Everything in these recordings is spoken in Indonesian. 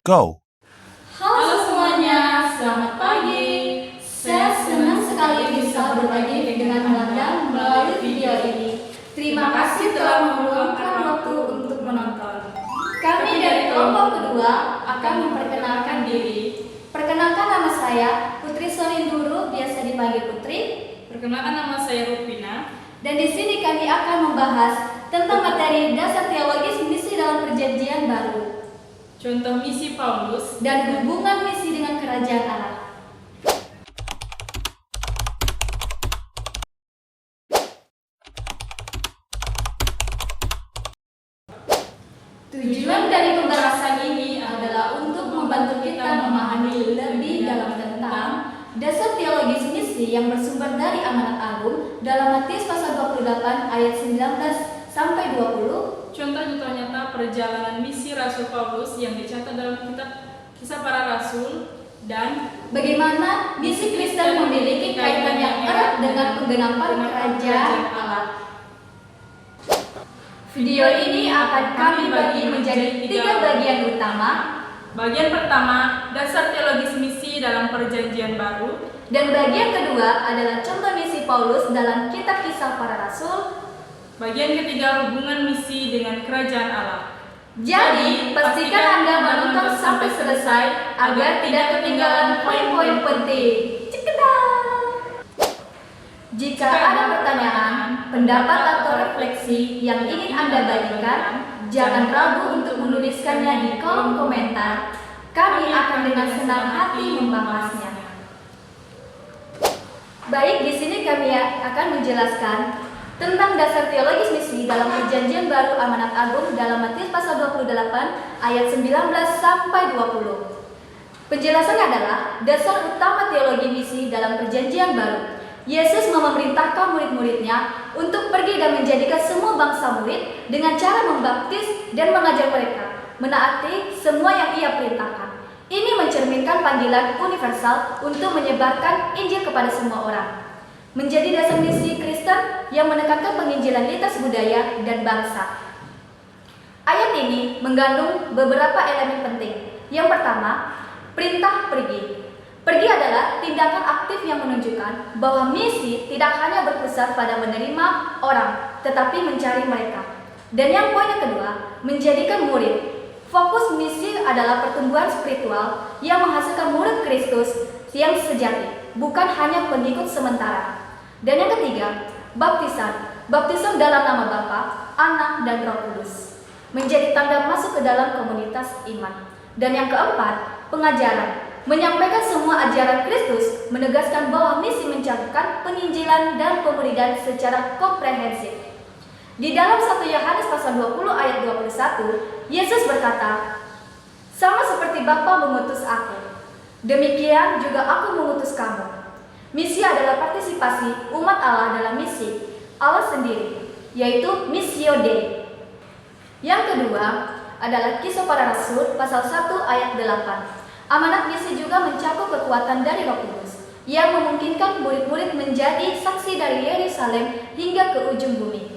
go! Halo semuanya, selamat pagi. Saya senang sekali bisa berbagi dengan Anda melalui video ini. Terima kasih telah meluangkan waktu untuk menonton. Kami dari kelompok kedua akan memperkenalkan diri. Perkenalkan, nama saya Putri Solinduru, biasa dipanggil Putri. Perkenalkan, nama saya Rupina. Dan di sini kami akan membahas tentang materi dasar teologis misi dalam Perjanjian Baru. Contoh misi Paulus Dan hubungan misi dengan kerajaan Allah. Tujuan dari pembahasan ini adalah untuk membantu kita memahami lebih dalam tentang dasar teologis misi yang bersumber dari amanat agung dalam Matius pasal 28 ayat 19 sampai 20. Contoh-contoh nyata perjalanan misi Rasul Paulus yang dicatat dalam kitab Kisah Para Rasul, dan bagaimana misi Kristen memiliki kaitan yang erat dengan penggenapan kerajaan Allah. Video ini akan kami bagi menjadi 3 bagian utama. Bagian pertama, dasar teologis misi dalam Perjanjian Baru. Dan bagian kedua adalah contoh misi Paulus dalam kitab Kisah Para Rasul. Bagian ketiga, hubungan misi dengan kerajaan Allah. Jadi, pastikan Anda menonton sampai selesai agar tidak ketinggalan poin-poin penting. Cekedak! Jika ada pertanyaan, pendapat atau refleksi yang ingin Anda bagikan, jangan ragu untuk menuliskannya di kolom komentar. Kami akan dengan senang hati membahasnya. Baik, di sini kami akan menjelaskan tentang dasar teologis misi dalam Perjanjian Baru Amanat Agung dalam Matius pasal 28 ayat 19 sampai 20. Penjelasannya adalah dasar utama teologi misi dalam Perjanjian Baru. Yesus memerintahkan murid-muridnya untuk pergi dan menjadikan semua bangsa murid dengan cara membaptis dan mengajar mereka menaati semua yang ia perintahkan. Ini mencerminkan panggilan universal untuk menyebarkan Injil kepada semua orang. Menjadi dasar misi Kristen yang menekankan penginjilan lintas budaya dan bangsa. Ayat ini mengandung beberapa elemen penting. Yang pertama, perintah pergi. Pergi adalah tindakan aktif yang menunjukkan bahwa misi tidak hanya berpusat pada menerima orang, tetapi mencari mereka. Dan yang poin yang kedua, menjadikan murid. Fokus misi adalah pertumbuhan spiritual yang menghasilkan murid Kristus yang sejati, bukan hanya pengikut sementara. Dan yang ketiga, baptisan. Baptisan dalam nama Bapa, Anak, dan Roh Kudus menjadi tanda masuk ke dalam komunitas iman. Dan yang keempat, pengajaran. Menyampaikan semua ajaran Kristus, menegaskan bahwa misi mencakupan penginjilan dan pemuridan secara komprehensif. Di dalam 1 Yohanes pasal 20 ayat 21, Yesus berkata, "Sama seperti Bapa mengutus aku, demikian juga aku mengutus kamu." Misi adalah partisipasi umat Allah dalam misi Allah sendiri, yaitu Missio Dei. Yang kedua adalah Kisah Para Rasul pasal 1 ayat 8. Amanat misi juga mencakup kekuatan dari Roh Kudus yang memungkinkan murid-murid menjadi saksi dari Yerusalem hingga ke ujung bumi.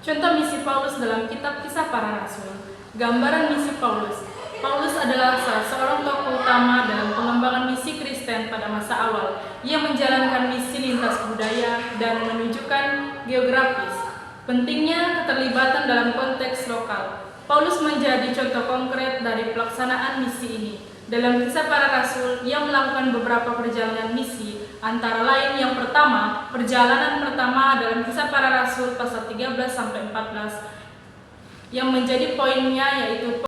Contoh misi Paulus dalam kitab Kisah Para Rasul. Gambaran misi Paulus. Paulus adalah salah seorang tokoh utama dalam pengembangan misi Kristen pada masa awal. Ia menjalankan misi lintas budaya dan menunjukkan geografis pentingnya keterlibatan dalam konteks lokal. Paulus menjadi contoh konkret dari pelaksanaan misi ini. Dalam Kisah Para Rasul, ia melakukan beberapa perjalanan misi, antara lain yang pertama, perjalanan pertama dalam Kisah Para Rasul pasal 13 sampai 14, yang menjadi poinnya yaitu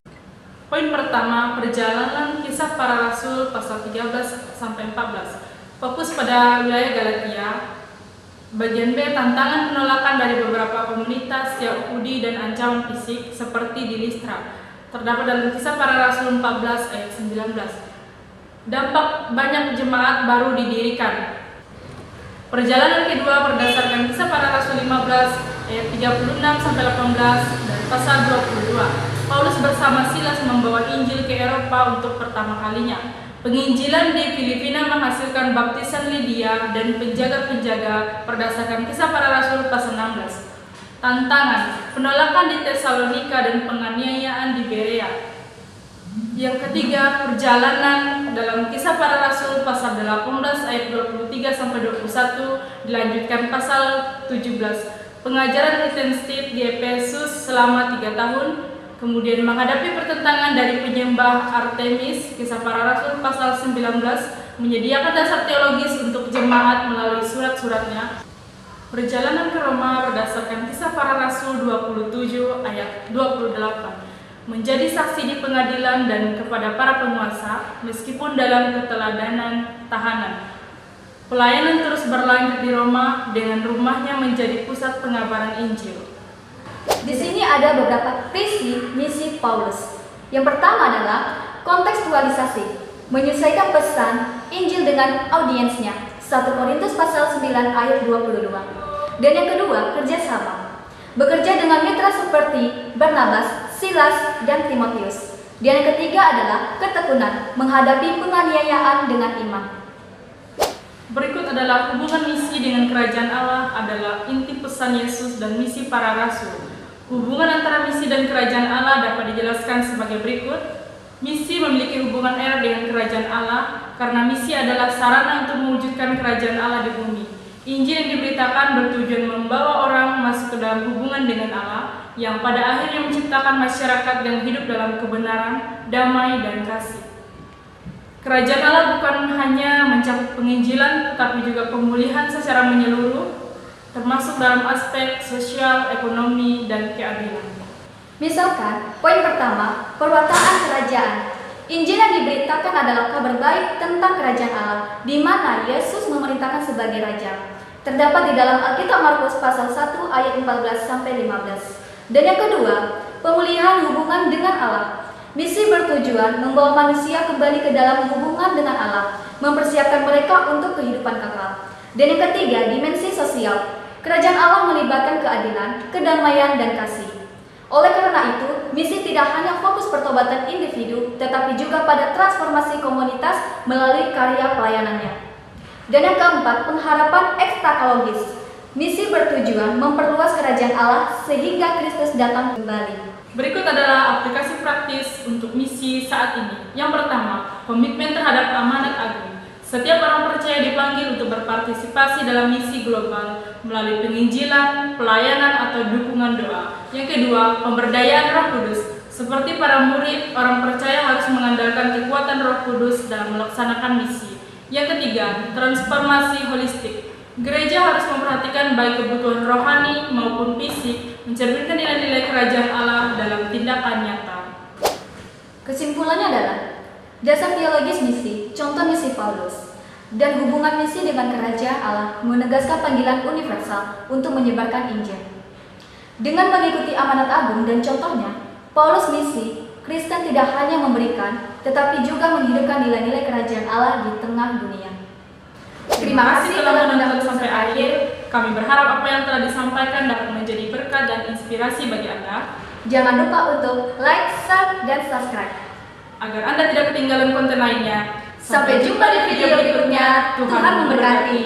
poin pertama, perjalanan Kisah Para Rasul pasal 13 sampai 14. Fokus pada wilayah Galatia. Bagian B, tantangan penolakan dari beberapa komunitas Yahudi dan ancaman fisik seperti di Listra. Terdapat dalam Kisah Para Rasul 14 ayat 19. Dampak banyak jemaat baru didirikan. Perjalanan kedua berdasarkan Kisah Para Rasul 15 ayat 36 sampai 18 dan pasal 22. Paulus bersama Silas membawa Injil ke Eropa untuk pertama kalinya. Penginjilan di Filipina menghasilkan baptisan Lydia dan penjaga-penjaga berdasarkan Kisah Para Rasul pasal 16. Tantangan, penolakan di Tesalonika dan penganiayaan di Berea. Yang ketiga, perjalanan dalam Kisah Para Rasul pasal 18 ayat 23 sampai 21 dilanjutkan pasal 17. Pengajaran intensif di Efesus selama 3 tahun, kemudian menghadapi pertentangan dari penyembah Artemis, Kisah Para Rasul pasal 19, menyediakan dasar teologis untuk jemaat melalui surat-suratnya. Perjalanan ke Roma berdasarkan Kisah Para Rasul 27 ayat 28. Menjadi saksi di pengadilan dan kepada para penguasa, meskipun dalam keteladanan tahanan. Pelayanan terus berlanjut di Roma dengan rumahnya menjadi pusat pengabaran Injil. Di sini ada beberapa prinsip misi Paulus. Yang pertama adalah kontekstualisasi, menyesuaikan pesan Injil dengan audiensnya. 1 Korintus pasal 9 ayat 22. Dan yang kedua, kerjasama. Bekerja dengan mitra seperti Barnabas, Silas, dan Timotius. Dan yang ketiga adalah ketekunan, menghadapi penganiayaan dengan iman. Berikut adalah hubungan misi dengan kerajaan Allah adalah inti pesan Yesus dan misi para rasul. Hubungan antara misi dan kerajaan Allah dapat dijelaskan sebagai berikut. Misi memiliki hubungan erat dengan kerajaan Allah karena misi adalah sarana untuk mewujudkan kerajaan Allah di bumi. Injil yang diberitakan bertujuan membawa orang masuk ke dalam hubungan dengan Allah yang pada akhirnya menciptakan masyarakat yang hidup dalam kebenaran, damai, dan kasih. Kerajaan Allah bukan hanya mencakup penginjilan, tetapi juga pemulihan secara menyeluruh, termasuk dalam aspek sosial, ekonomi, dan keadilan. Misalkan, poin pertama, perwataan kerajaan. Injil yang diberitakan adalah kabar baik tentang kerajaan Allah, di mana Yesus memerintahkan sebagai raja. Terdapat di dalam Alkitab Markus pasal 1 ayat 14 sampai 15. Dan yang kedua, pemulihan hubungan dengan Allah. Misi bertujuan membawa manusia kembali ke dalam hubungan dengan Allah, mempersiapkan mereka untuk kehidupan kekal. Dan yang ketiga, dimensi sosial. Kerajaan Allah melibatkan keadilan, kedamaian, dan kasih. Oleh karena itu, misi tidak hanya fokus pertobatan individu, tetapi juga pada transformasi komunitas melalui karya pelayanannya. Dan yang keempat, pengharapan ekstakologis. Misi bertujuan memperluas kerajaan Allah sehingga Kristus datang kembali. Berikut adalah aplikasi praktis untuk misi saat ini. Yang pertama, komitmen terhadap amanat agung. Setiap orang percaya dipanggil untuk berpartisipasi dalam misi global melalui penginjilan, pelayanan, atau dukungan doa. Yang kedua, pemberdayaan Roh Kudus. Seperti para murid, orang percaya harus mengandalkan kekuatan Roh Kudus dalam melaksanakan misi. Yang ketiga, transformasi holistik. Gereja harus memperhatikan baik kebutuhan rohani maupun fisik, mencerminkan nilai-nilai kerajaan Allah dalam tindakan nyata. Kesimpulannya adalah dasar teologis misi, contoh misi Paulus, dan hubungan misi dengan kerajaan Allah menegaskan panggilan universal untuk menyebarkan Injil. Dengan mengikuti amanat agung dan contohnya, Paulus misi, Kristen tidak hanya memberikan, tetapi juga menghidupkan nilai-nilai kerajaan Allah di tengah dunia. Terima kasih telah menonton sampai akhir. Kami berharap apa yang telah disampaikan dapat menjadi berkat dan inspirasi bagi Anda. Jangan lupa untuk like, share, dan subscribe Agar Anda tidak ketinggalan konten lainnya. Sampai jumpa di video berikutnya. Tuhan memberkati.